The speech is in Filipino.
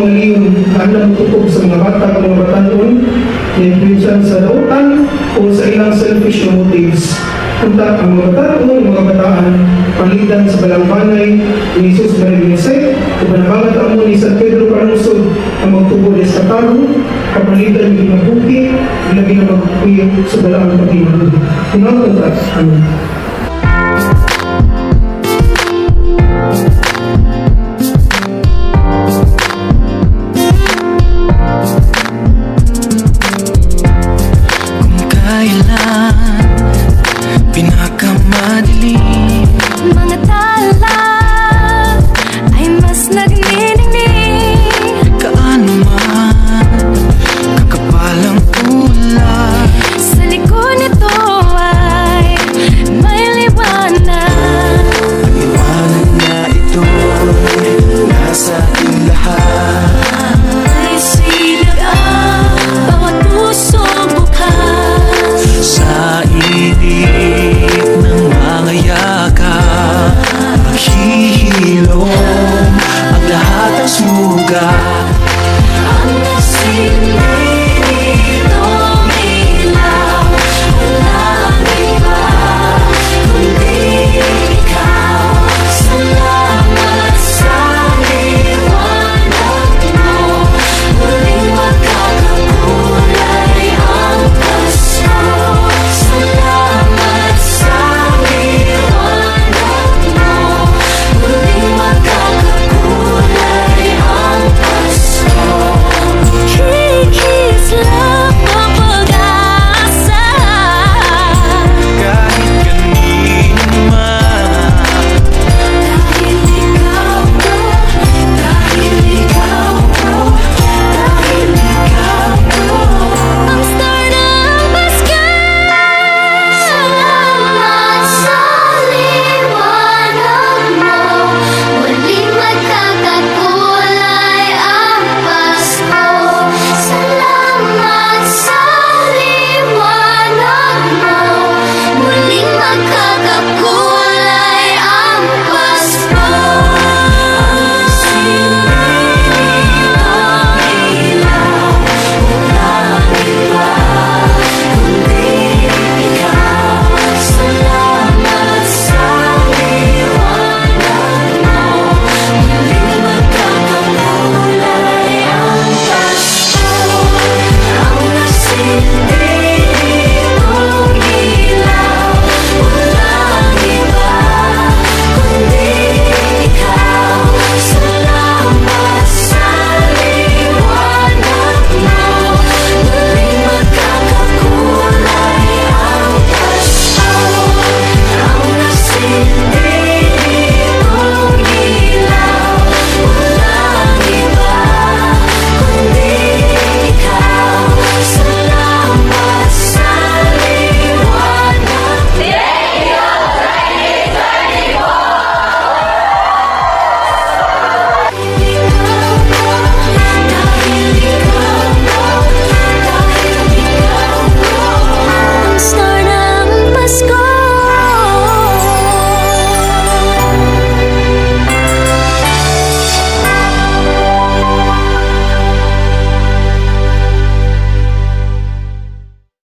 mga leon, alam tutok sa mga bata, mga batanon, na-influensyan sa lautan o sa ilang selfish na motives. Punta ang mga batanon, mga bataan, palitan sa balangbanay, ni Jesus Marinese, o banabangat ang ni San Pedro Carnosod, ang magtubo des Kataro, kapalitan yung mabuki, ilagay na magpuyo sa balang pag-iman. Tinawag ka, amin. Pinakamadilim mga tala